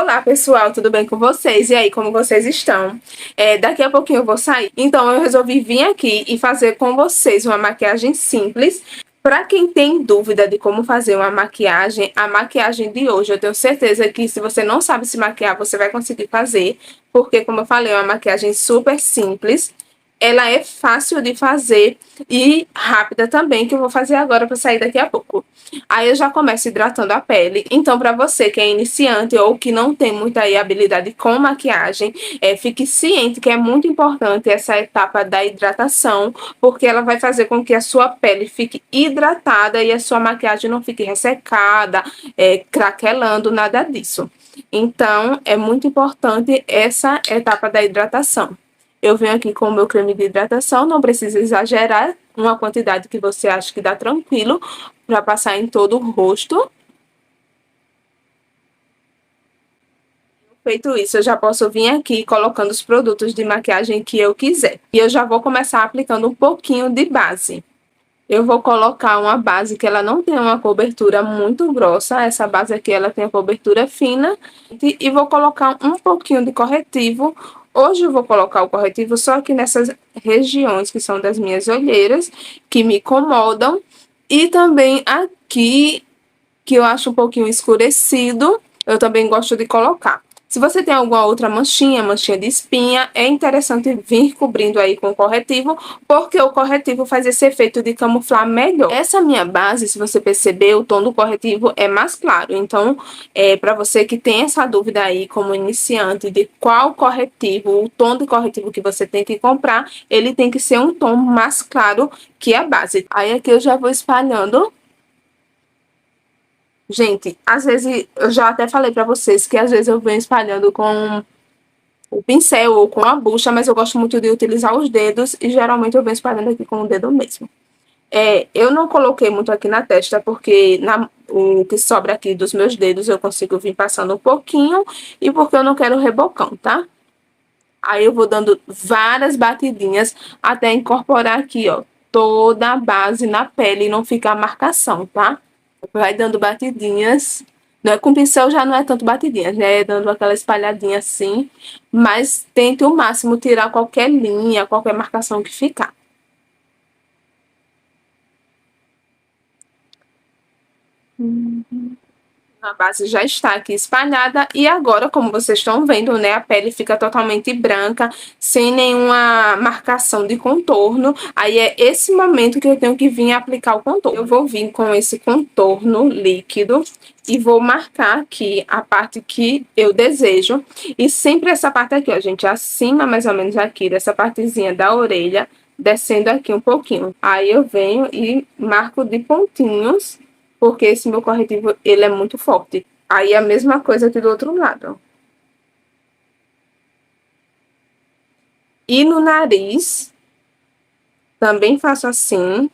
Olá pessoal, tudo bem com vocês? E aí, como vocês estão? Daqui a pouquinho eu vou sair, então eu resolvi vir aqui e fazer com vocês uma maquiagem simples. Para quem tem dúvida de como fazer uma maquiagem, a maquiagem de hoje eu tenho certeza que se você não sabe se maquiar, você vai conseguir fazer. Porque, como eu falei, é uma maquiagem super simples. Ela é fácil de fazer e rápida também, que eu vou fazer agora para sair daqui a pouco. Aí eu já começo hidratando a pele. Então, para você que é iniciante ou que não tem muita aí habilidade com maquiagem, fique ciente que é muito importante essa etapa da hidratação, porque ela vai fazer com que a sua pele fique hidratada e a sua maquiagem não fique ressecada, craquelando, nada disso. Então, é muito importante essa etapa da hidratação. Eu venho aqui com o meu creme de hidratação, não precisa exagerar, uma quantidade que você acha que dá tranquilo para passar em todo o rosto. Feito isso, eu já posso vir aqui colocando os produtos de maquiagem que eu quiser. E eu já vou começar aplicando um pouquinho de base. Eu vou colocar uma base que ela não tem uma cobertura muito grossa. Essa base aqui, ela tem a cobertura fina. E vou colocar um pouquinho de corretivo. Hoje eu vou colocar o corretivo só aqui nessas regiões que são das minhas olheiras, que me incomodam. E também aqui, que eu acho um pouquinho escurecido, eu também gosto de colocar. Se você tem alguma outra manchinha de espinha, é interessante vir cobrindo aí com o corretivo, porque o corretivo faz esse efeito de camuflar melhor. Essa minha base, se você perceber, o tom do corretivo é mais claro. Então, para você que tem essa dúvida aí como iniciante de qual corretivo, o tom de corretivo que você tem que comprar, ele tem que ser um tom mais claro que a base. Aí aqui eu já vou espalhando. Gente, às vezes, eu já até falei pra vocês que às vezes eu venho espalhando com o pincel ou com a bucha, mas eu gosto muito de utilizar os dedos e geralmente eu venho espalhando aqui com o dedo mesmo. Eu não coloquei muito aqui na testa porque o que sobra aqui dos meus dedos eu consigo vir passando um pouquinho e porque eu não quero rebocão, tá? Aí eu vou dando várias batidinhas até incorporar aqui, ó, toda a base na pele e não ficar marcação, tá? Vai dando batidinhas. Não é, com pincel já não é tanto batidinhas, né? É dando aquela espalhadinha assim. Mas tente o máximo tirar qualquer linha, qualquer marcação que ficar. A base já está aqui espalhada e agora, como vocês estão vendo, né, a pele fica totalmente branca, sem nenhuma marcação de contorno. Aí é esse momento que eu tenho que vir aplicar o contorno. Eu vou vir com esse contorno líquido e vou marcar aqui a parte que eu desejo. E sempre essa parte aqui, ó, gente, acima mais ou menos aqui, dessa partezinha da orelha, descendo aqui um pouquinho. Aí eu venho e marco de pontinhos, porque esse meu corretivo, ele é muito forte. Aí a mesma coisa aqui do outro lado. E no nariz, também faço assim.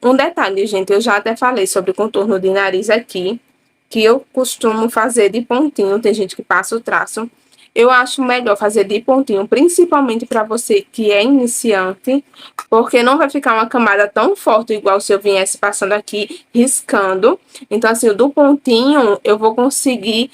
Um detalhe, gente, eu já até falei sobre o contorno de nariz aqui, que eu costumo fazer de pontinho, tem gente que passa o traço. Eu acho melhor fazer de pontinho, principalmente para você que é iniciante, porque não vai ficar uma camada tão forte igual se eu viesse passando aqui, riscando. Então, assim, o do pontinho eu vou conseguir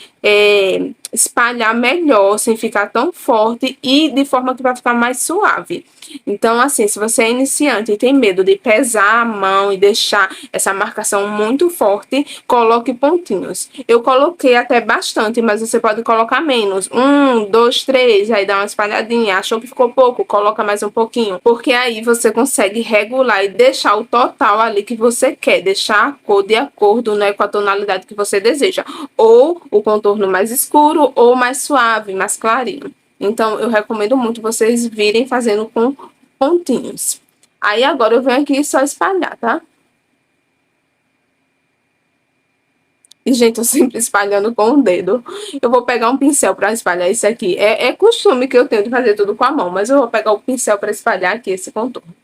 espalhar melhor, sem ficar tão forte e de forma que vai ficar mais suave. Então, assim, se você é iniciante e tem medo de pesar a mão e deixar essa marcação muito forte, coloque pontinhos. Eu coloquei até bastante, mas você pode colocar menos. 1, 2, 3, aí dá uma espalhadinha. Achou que ficou pouco? Coloca mais um pouquinho. Porque aí você consegue regular e deixar o total ali que você quer. Deixar a cor de acordo, né, com a tonalidade que você deseja. Ou o contorno mais escuro, ou mais suave, mais clarinho. Então, eu recomendo muito vocês virem fazendo com pontinhos. Aí, agora eu venho aqui só espalhar, tá? E, gente, eu sempre espalhando com o dedo. Eu vou pegar um pincel para espalhar isso aqui. É costume que eu tenho de fazer tudo com a mão, mas eu vou pegar o pincel para espalhar aqui esse contorno.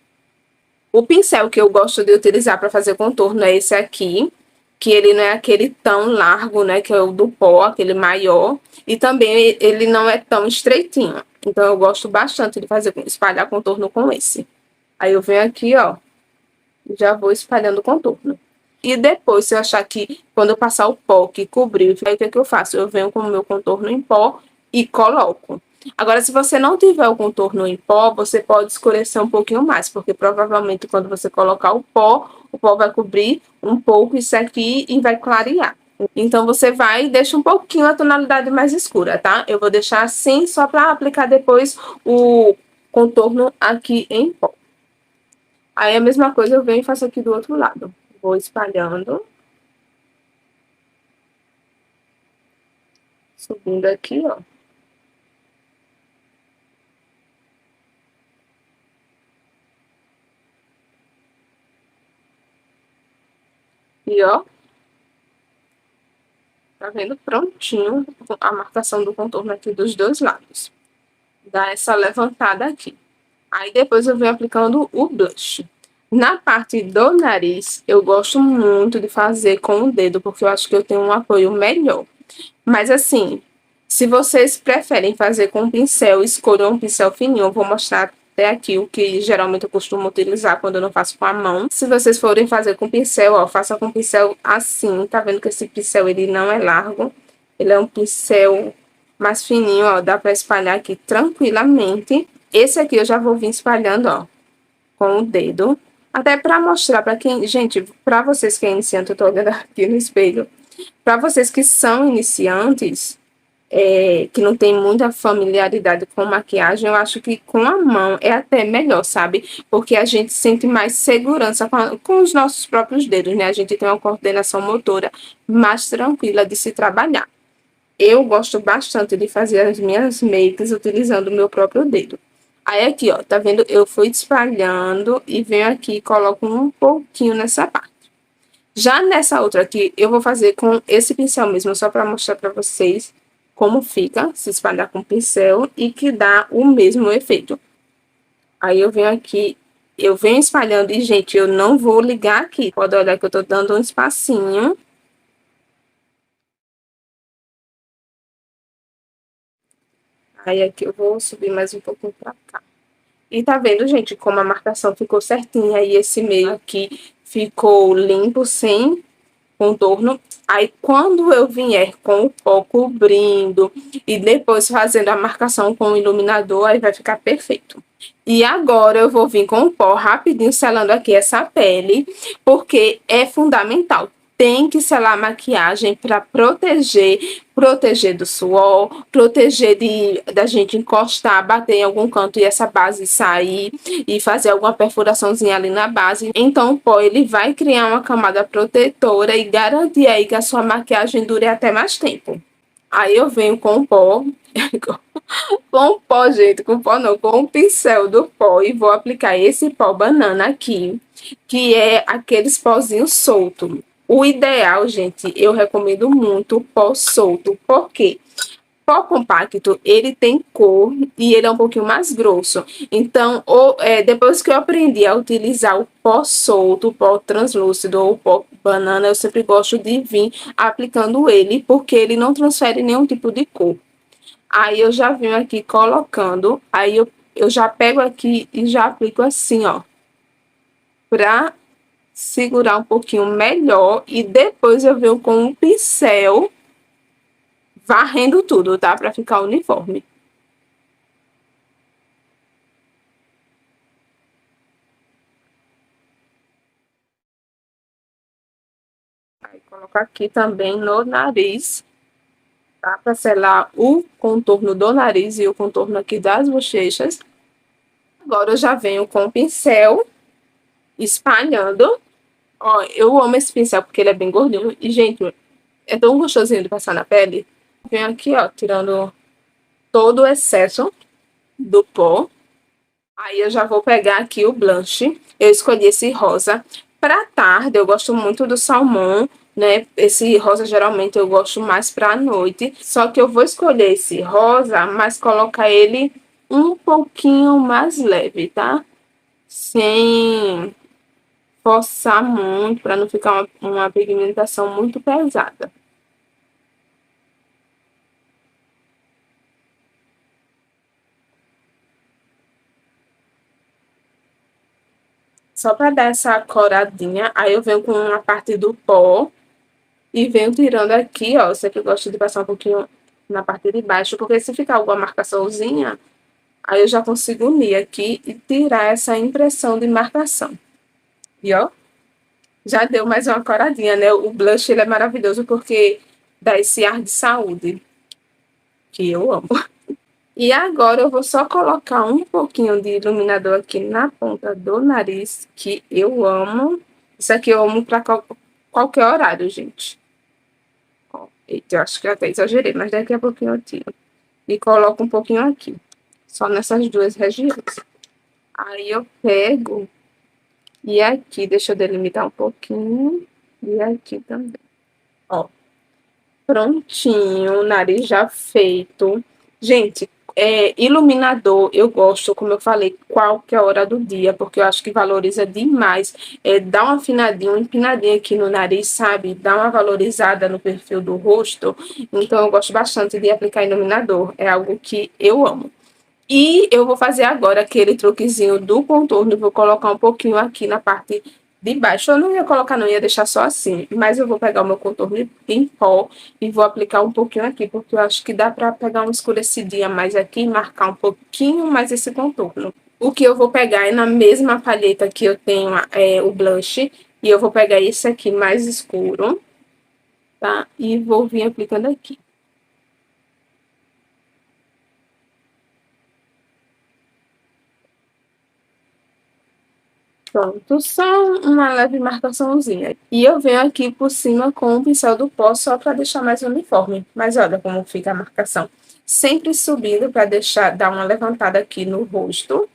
O pincel que eu gosto de utilizar para fazer contorno é esse aqui, que ele não é aquele tão largo, né, que é o do pó, aquele maior, e também ele não é tão estreitinho. Então eu gosto bastante de fazer espalhar contorno com esse. Aí eu venho aqui, ó, já vou espalhando o contorno. E depois, se eu achar que quando eu passar o pó que cobriu, aí o que é que eu faço? Eu venho com o meu contorno em pó e coloco. Agora, se você não tiver o contorno em pó, você pode escurecer um pouquinho mais, porque provavelmente quando você colocar o pó vai cobrir um pouco isso aqui e vai clarear. Então, você vai e deixa um pouquinho a tonalidade mais escura, tá? Eu vou deixar assim só para aplicar depois o contorno aqui em pó. Aí, a mesma coisa eu venho e faço aqui do outro lado. Vou espalhando. Subindo aqui, ó. E, ó, tá vendo? Prontinho a marcação do contorno aqui dos dois lados. Dá essa levantada aqui. Aí depois eu venho aplicando o blush. Na parte do nariz, eu gosto muito de fazer com o dedo, porque eu acho que eu tenho um apoio melhor. Mas assim, se vocês preferem fazer com pincel, escolham um pincel fininho. Eu vou mostrar até aqui o que geralmente eu costumo utilizar quando eu não faço com a mão. Se vocês forem fazer com pincel, ó, faça com pincel assim. Tá vendo que esse pincel ele não é largo? Ele é um pincel mais fininho, ó. Dá pra espalhar aqui tranquilamente. Esse aqui eu já vou vir espalhando, ó, com o dedo. Até pra mostrar pra quem... Gente, pra vocês que é iniciante, eu tô olhando aqui no espelho. Pra vocês que são iniciantes, que não tem muita familiaridade com maquiagem, eu acho que com a mão é até melhor, sabe? Porque a gente sente mais segurança com os nossos próprios dedos, né? A gente tem uma coordenação motora mais tranquila de se trabalhar. Eu gosto bastante de fazer as minhas makes utilizando o meu próprio dedo. Aí aqui, ó, tá vendo? Eu fui espalhando e venho aqui e coloco um pouquinho nessa parte. Já nessa outra aqui, eu vou fazer com esse pincel mesmo, só para mostrar para vocês como fica, se espalhar com pincel e que dá o mesmo efeito. Aí eu venho aqui, eu venho espalhando e, gente, eu não vou ligar aqui. Pode olhar que eu tô dando um espacinho. Aí aqui eu vou subir mais um pouquinho pra cá. E tá vendo, gente, como a marcação ficou certinha e esse meio aqui ficou limpo, sem contorno. Aí, quando eu vier com o pó cobrindo e depois fazendo a marcação com o iluminador, aí vai ficar perfeito. E agora eu vou vir com o pó rapidinho selando aqui essa pele, porque é fundamental. Tem que selar a maquiagem para proteger do suor, proteger da gente encostar, bater em algum canto e essa base sair e fazer alguma perfuraçãozinha ali na base. Então o pó ele vai criar uma camada protetora e garantir aí que a sua maquiagem dure até mais tempo. Aí eu venho com o pó, com o pó, gente, com o pó não, com o pincel do pó e vou aplicar esse pó banana aqui, que é aqueles pozinhos soltos. O ideal, gente, eu recomendo muito o pó solto, porque pó compacto, ele tem cor e ele é um pouquinho mais grosso. Então, depois que eu aprendi a utilizar o pó solto, o pó translúcido ou o pó banana, eu sempre gosto de vir aplicando ele, porque ele não transfere nenhum tipo de cor. Aí eu já venho aqui colocando, aí eu já pego aqui e já aplico assim, ó, pra segurar um pouquinho melhor e depois eu venho com um pincel varrendo tudo, tá? Pra ficar uniforme. Aí coloco aqui também no nariz, tá? Pra selar o contorno do nariz e o contorno aqui das bochechas. Agora eu já venho com o pincel espalhando. Ó, eu amo esse pincel porque ele é bem gordinho. E, gente, é tão gostosinho de passar na pele. Venho aqui, ó, tirando todo o excesso do pó. Aí eu já vou pegar aqui o blush. Eu escolhi esse rosa. Pra tarde, eu gosto muito do salmão, né? Esse rosa, geralmente, eu gosto mais pra noite. Só que eu vou escolher esse rosa, mas colocar ele um pouquinho mais leve, tá? Sem forçar muito, pra não ficar uma pigmentação muito pesada. Só para dar essa coradinha. Aí eu venho com a parte do pó e venho tirando aqui, ó. Eu sempre gosto de passar um pouquinho na parte de baixo, porque se ficar alguma marcaçãozinha, aí eu já consigo unir aqui e tirar essa impressão de marcação. E ó, já deu mais uma coradinha, né? O blush, ele é maravilhoso porque dá esse ar de saúde, que eu amo. E agora eu vou só colocar um pouquinho de iluminador aqui na ponta do nariz, que eu amo. Isso aqui eu amo pra qualquer horário, gente. Ó, eita, eu acho que eu até exagerei, mas daqui a pouquinho eu tiro. E coloco um pouquinho aqui, só nessas duas regiões. Aí eu pego e aqui, deixa eu delimitar um pouquinho. E aqui também. Ó, prontinho, o nariz já feito. Gente, iluminador eu gosto, como eu falei, qualquer hora do dia, porque eu acho que valoriza demais. Dá uma afinadinha, uma empinadinha aqui no nariz, sabe? Dá uma valorizada no perfil do rosto. Então eu gosto bastante de aplicar iluminador. É algo que eu amo. E eu vou fazer agora aquele truquezinho do contorno. Vou colocar um pouquinho aqui na parte de baixo. Eu não ia colocar, não, ia deixar só assim. Mas eu vou pegar o meu contorno em pó e vou aplicar um pouquinho aqui, porque eu acho que dá pra pegar uma escurecidinha mais aqui e marcar um pouquinho mais esse contorno. O que eu vou pegar é na mesma paleta que eu tenho o blush. E eu vou pegar esse aqui mais escuro, tá? E vou vir aplicando aqui. Pronto, só uma leve marcaçãozinha. E eu venho aqui por cima com o pincel do pó só para deixar mais uniforme. Mas olha como fica a marcação. Sempre subindo para dar uma levantada aqui no rosto.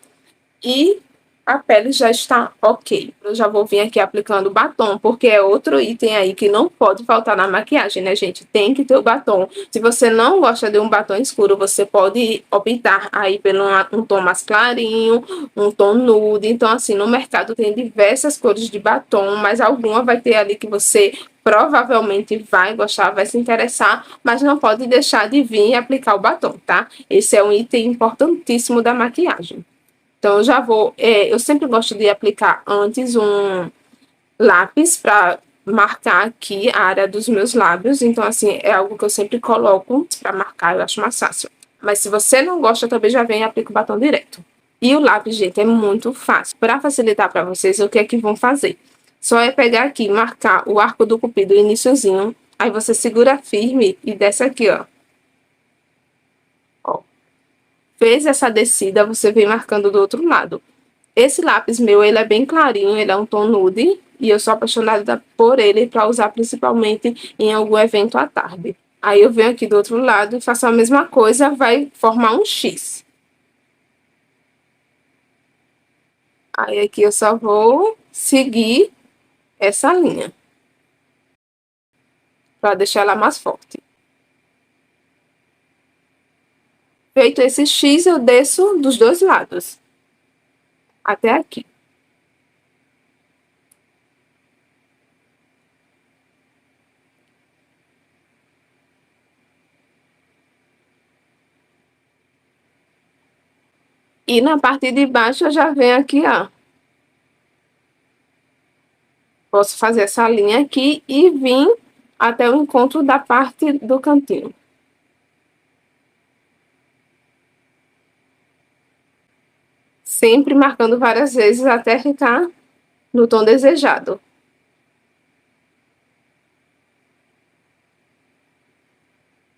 E a pele já está ok. Eu já vou vir aqui aplicando batom, porque é outro item aí que não pode faltar na maquiagem, né, gente? Tem que ter o batom. Se você não gosta de um batom escuro, você pode optar aí por um tom mais clarinho, um tom nude. Então, assim, no mercado tem diversas cores de batom, mas alguma vai ter ali que você provavelmente vai gostar, vai se interessar, mas não pode deixar de vir e aplicar o batom, tá? Esse é um item importantíssimo da maquiagem. Então, eu já vou. Eu sempre gosto de aplicar antes um lápis para marcar aqui a área dos meus lábios. Então, assim, é algo que eu sempre coloco para marcar, eu acho mais fácil. Mas se você não gosta, também já vem e aplica o batom direto. E o lápis, gente, é muito fácil. Para facilitar para vocês, o que é que vão fazer? Só é pegar aqui, marcar o arco do cupido, o iniciozinho. Aí você segura firme e desce aqui, ó. Ó. Fez essa descida, você vem marcando do outro lado. Esse lápis meu, ele é bem clarinho, ele é um tom nude. E eu sou apaixonada por ele para usar principalmente em algum evento à tarde. Aí eu venho aqui do outro lado e faço a mesma coisa, vai formar um X. Aí aqui eu só vou seguir essa linha, para deixar ela mais forte. Feito esse X, eu desço dos dois lados, até aqui. E na parte de baixo eu já venho aqui, ó. Posso fazer essa linha aqui e vir até o encontro da parte do cantinho. Sempre marcando várias vezes até ficar no tom desejado.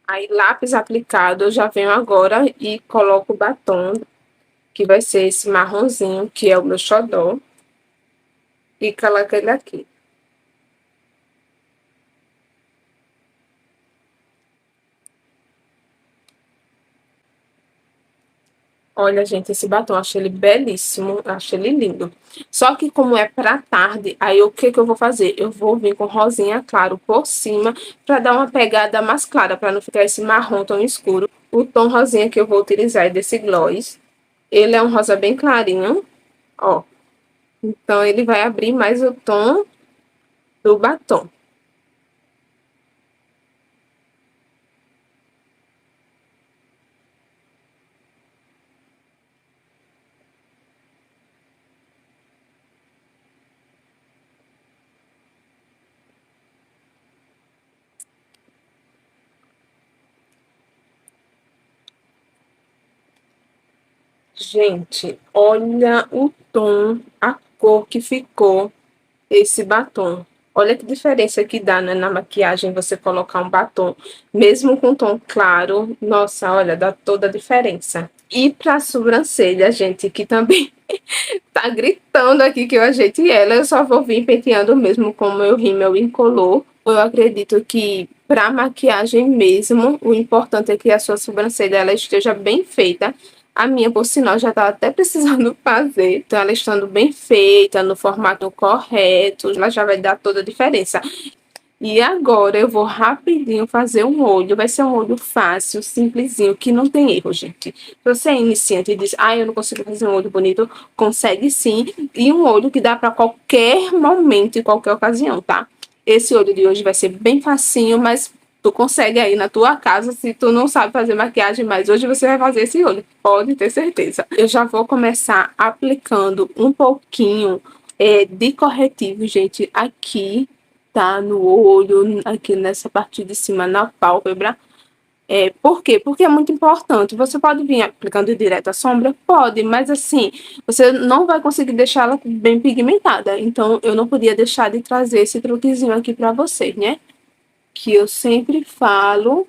Aí, lápis aplicado, eu já venho agora e coloco o batom, que vai ser esse marronzinho, que é o meu xodó. E coloco ele aqui. Olha, gente, esse batom, eu achei ele belíssimo, eu achei ele lindo. Só que como é pra tarde, aí o que que eu vou fazer? Eu vou vir com rosinha claro por cima, pra dar uma pegada mais clara, pra não ficar esse marrom tão escuro. O tom rosinha que eu vou utilizar é desse gloss. Ele é um rosa bem clarinho, ó. Então, ele vai abrir mais o tom do batom. Gente, olha o tom, a cor que ficou esse batom. Olha que diferença que dá, né, na maquiagem você colocar um batom, mesmo com tom claro. Nossa, olha, dá toda a diferença. E pra sobrancelha, gente, que também tá gritando aqui que eu ajeite ela, eu só vou vir penteando mesmo com o meu rímel incolor. Eu acredito que para maquiagem mesmo, o importante é que a sua sobrancelha ela esteja bem feita. A minha, por sinal, já tá até precisando fazer. Então, ela estando bem feita, no formato correto, ela já vai dar toda a diferença. E agora eu vou rapidinho fazer um olho. Vai ser um olho fácil, simplesinho, que não tem erro, gente. Se você é iniciante e diz, eu não consigo fazer um olho bonito, consegue sim. E um olho que dá para qualquer momento e qualquer ocasião, tá? Esse olho de hoje vai ser bem facinho, mas tu consegue aí na tua casa se tu não sabe fazer maquiagem, mas hoje você vai fazer esse olho, pode ter certeza. Eu já vou começar aplicando um pouquinho de corretivo, gente, aqui tá no olho, aqui nessa parte de cima, na pálpebra. Por quê? Porque é muito importante. Você pode vir aplicando direto a sombra? Pode, mas assim, você não vai conseguir deixar ela bem pigmentada. Então, eu não podia deixar de trazer esse truquezinho aqui pra vocês, né? Que eu sempre falo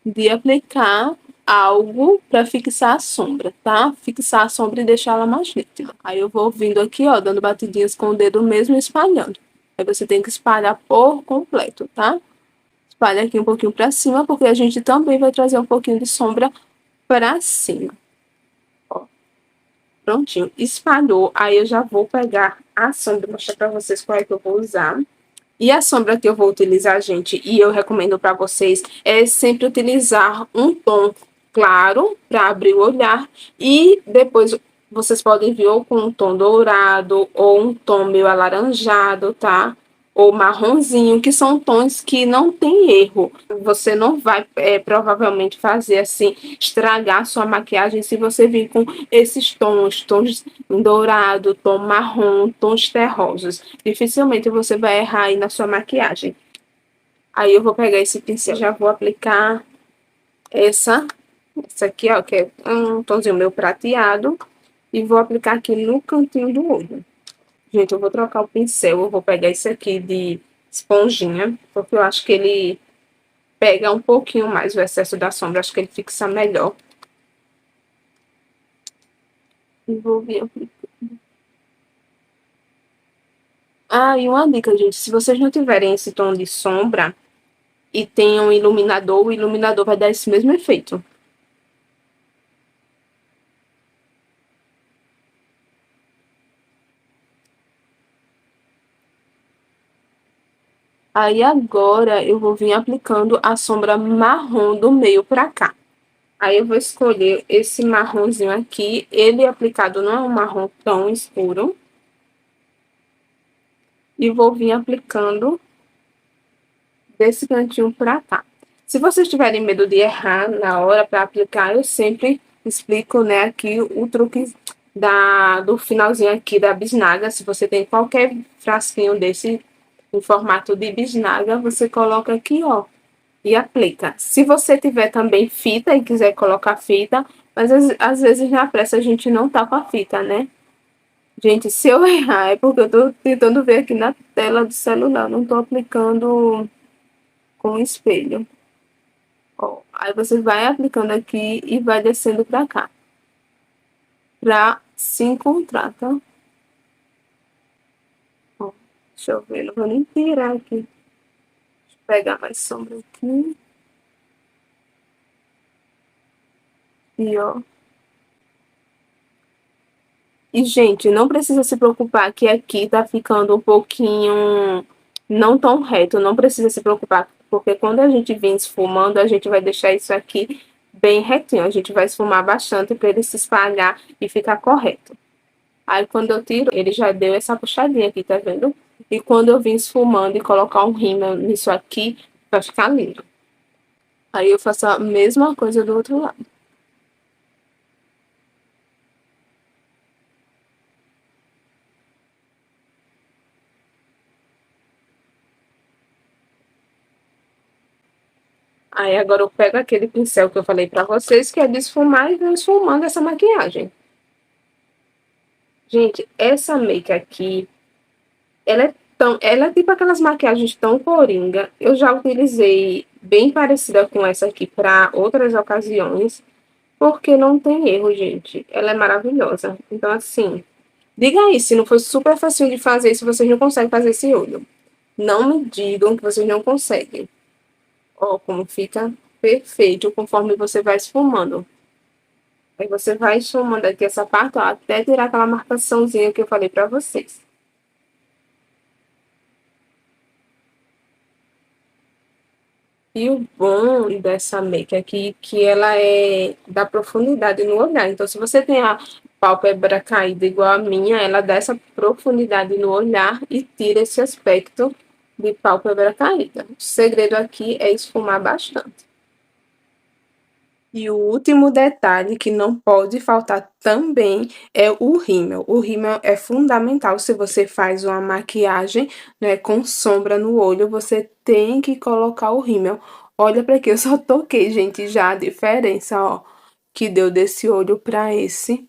de aplicar algo para fixar a sombra, tá? Fixar a sombra e deixar ela mais nítida. Aí eu vou vindo aqui, ó, dando batidinhas com o dedo mesmo e espalhando. Aí você tem que espalhar por completo, tá? Espalha aqui um pouquinho para cima, porque a gente também vai trazer um pouquinho de sombra para cima. Ó, prontinho. Espalhou. Aí eu já vou pegar a sombra, mostrar para vocês qual é que eu vou usar. E a sombra que eu vou utilizar, gente, e eu recomendo para vocês, é sempre utilizar um tom claro para abrir o olhar e depois vocês podem vir ou com um tom dourado ou um tom meio alaranjado, tá? Ou marronzinho, que são tons que não tem erro. Você não vai provavelmente fazer assim, estragar sua maquiagem se você vir com esses tons dourado, tom marrom, tons terrosos. Dificilmente você vai errar aí na sua maquiagem. Aí eu vou pegar esse pincel, já vou aplicar essa aqui, ó, que é um tomzinho meu prateado, e vou aplicar aqui no cantinho do olho. Gente, eu vou trocar o pincel, eu vou pegar esse aqui de esponjinha, porque eu acho que ele pega um pouquinho mais o excesso da sombra, acho que ele fixa melhor. E vou vir aplicando. E uma dica, gente, se vocês não tiverem esse tom de sombra e tem um iluminador, o iluminador vai dar esse mesmo efeito. Aí agora eu vou vir aplicando a sombra marrom do meio pra cá. Aí eu vou escolher esse marronzinho aqui, ele aplicado não é um marrom tão escuro. E vou vir aplicando desse cantinho pra cá. Se vocês tiverem medo de errar na hora para aplicar, eu sempre explico, né, aqui o truque do finalzinho aqui da bisnaga. Se você tem qualquer frasquinho desse em formato de bisnaga, você coloca aqui, ó, e aplica. Se você tiver também fita e quiser colocar fita, mas às vezes na pressa a gente não tá com a fita, né? Gente, se eu errar é porque eu tô tentando ver aqui na tela do celular, não tô aplicando com o espelho. Ó, aí você vai aplicando aqui e vai descendo pra cá. Pra se encontrar, tá? Ó, deixa eu ver, não vou nem tirar aqui. Deixa eu pegar mais sombra aqui. E ó. E, gente, não precisa se preocupar que aqui tá ficando um pouquinho não tão reto. Não precisa se preocupar, porque quando a gente vir esfumando, a gente vai deixar isso aqui bem retinho. A gente vai esfumar bastante para ele se espalhar e ficar correto. Aí, quando eu tiro, ele já deu essa puxadinha aqui, tá vendo? E quando eu vim esfumando e colocar um rímel nisso aqui, vai ficar lindo. Aí, eu faço a mesma coisa do outro lado. Aí, agora eu pego aquele pincel que eu falei pra vocês, que é de esfumar, e vou esfumando essa maquiagem. Gente, essa make aqui, ela é tipo aquelas maquiagens tão coringa. Eu já utilizei bem parecida com essa aqui para outras ocasiões, porque não tem erro, gente. Ela é maravilhosa. Então, assim, diga aí se não foi super fácil de fazer, se vocês não conseguem fazer esse olho. Não me digam que vocês não conseguem. Ó, como fica perfeito conforme você vai esfumando. Aí você vai esfumando aqui essa parte, ó, até tirar aquela marcaçãozinha que eu falei pra vocês. E o bom dessa make aqui, que ela é da profundidade no olhar. Então, se você tem a pálpebra caída igual a minha, ela dá essa profundidade no olhar e tira esse aspecto de pálpebra caída. O segredo aqui é esfumar bastante. E o último detalhe que não pode faltar também é o rímel. O rímel é fundamental se você faz uma maquiagem, né, com sombra no olho, você tem que colocar o rímel. Olha para aqui, eu só toquei, gente, já a diferença, ó, que deu desse olho para esse.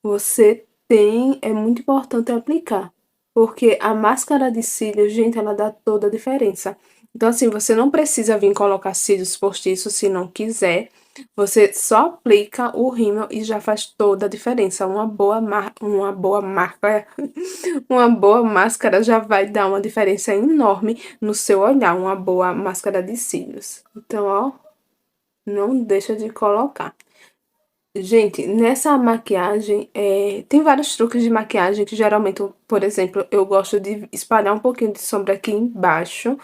Você tem, é muito importante aplicar, porque a máscara de cílios, gente, ela dá toda a diferença. Então, assim, você não precisa vir colocar cílios postiços se não quiser. Você só aplica o rímel e já faz toda a diferença. Uma boa marca, uma boa máscara já vai dar uma diferença enorme no seu olhar, uma boa máscara de cílios. Então, ó, não deixa de colocar. Gente, nessa maquiagem, tem vários truques de maquiagem que geralmente, por exemplo, eu gosto de espalhar um pouquinho de sombra aqui embaixo.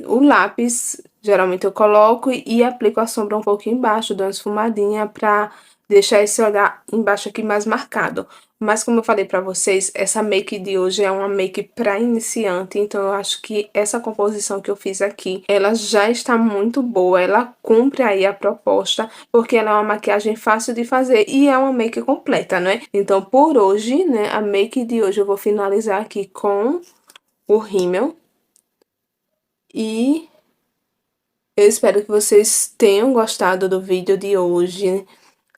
O lápis, geralmente eu coloco e aplico a sombra um pouquinho embaixo, dou uma esfumadinha pra deixar esse olhar embaixo aqui mais marcado. Mas como eu falei pra vocês, essa make de hoje é uma make pra iniciante, então eu acho que essa composição que eu fiz aqui, ela já está muito boa, ela cumpre aí a proposta, porque ela é uma maquiagem fácil de fazer e é uma make completa, né? Então, por hoje, né, a make de hoje eu vou finalizar aqui com o rímel. E eu espero que vocês tenham gostado do vídeo de hoje.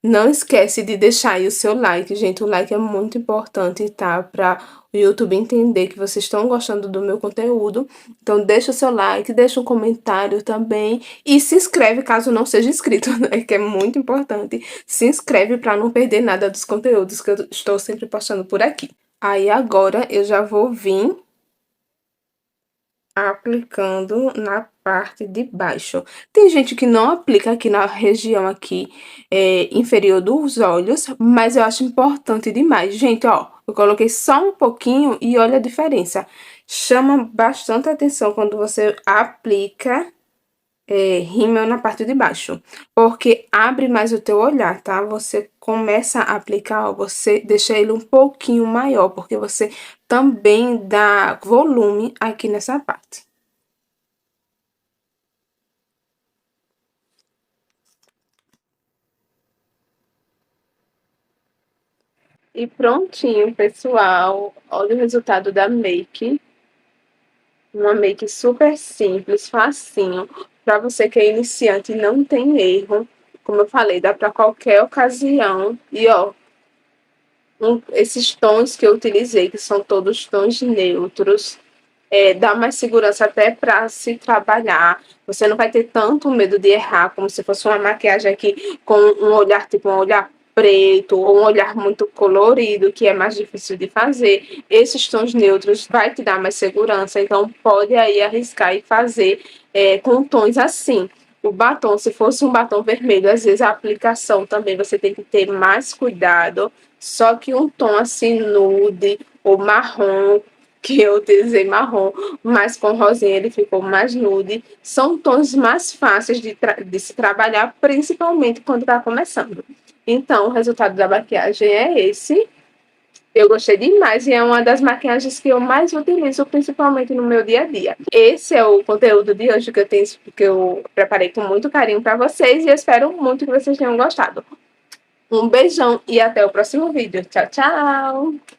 Não esquece de deixar aí o seu like, gente. O like é muito importante, tá? Para o YouTube entender que vocês estão gostando do meu conteúdo. Então, deixa o seu like, deixa um comentário também. E se inscreve caso não seja inscrito, né? Que é muito importante. Se inscreve para não perder nada dos conteúdos que eu estou sempre postando por aqui. Aí, agora, eu já vou vir aplicando na parte de baixo. Tem gente que não aplica aqui na região aqui inferior dos olhos, mas eu acho importante demais. Gente, ó, eu coloquei só um pouquinho e olha a diferença. Chama bastante atenção quando você aplica rímel na parte de baixo, porque abre mais o teu olhar, tá? Você começa a aplicar, ó, você deixa ele um pouquinho maior, porque você também dá volume aqui nessa parte. E prontinho, pessoal. Olha o resultado da make. Uma make super simples, facinho. Para você que é iniciante, não tem erro. Como eu falei, dá para qualquer ocasião. E, ó, esses tons que eu utilizei, que são todos tons neutros, dá mais segurança até para se trabalhar. Você não vai ter tanto medo de errar, como se fosse uma maquiagem aqui com um olhar, tipo um olhar preto, ou um olhar muito colorido, que é mais difícil de fazer. Esses tons neutros vai te dar mais segurança, então pode aí arriscar e fazer com tons assim. O batom, se fosse um batom vermelho, às vezes a aplicação também você tem que ter mais cuidado. Só que um tom assim nude ou marrom, que eu utilizei marrom, mas com rosinha ele ficou mais nude. São tons mais fáceis de se trabalhar, principalmente quando está começando. Então, o resultado da maquiagem é esse. Eu gostei demais e é uma das maquiagens que eu mais utilizo, principalmente no meu dia a dia. Esse é o conteúdo de hoje que eu preparei com muito carinho para vocês e eu espero muito que vocês tenham gostado. Um beijão e até o próximo vídeo. Tchau, tchau!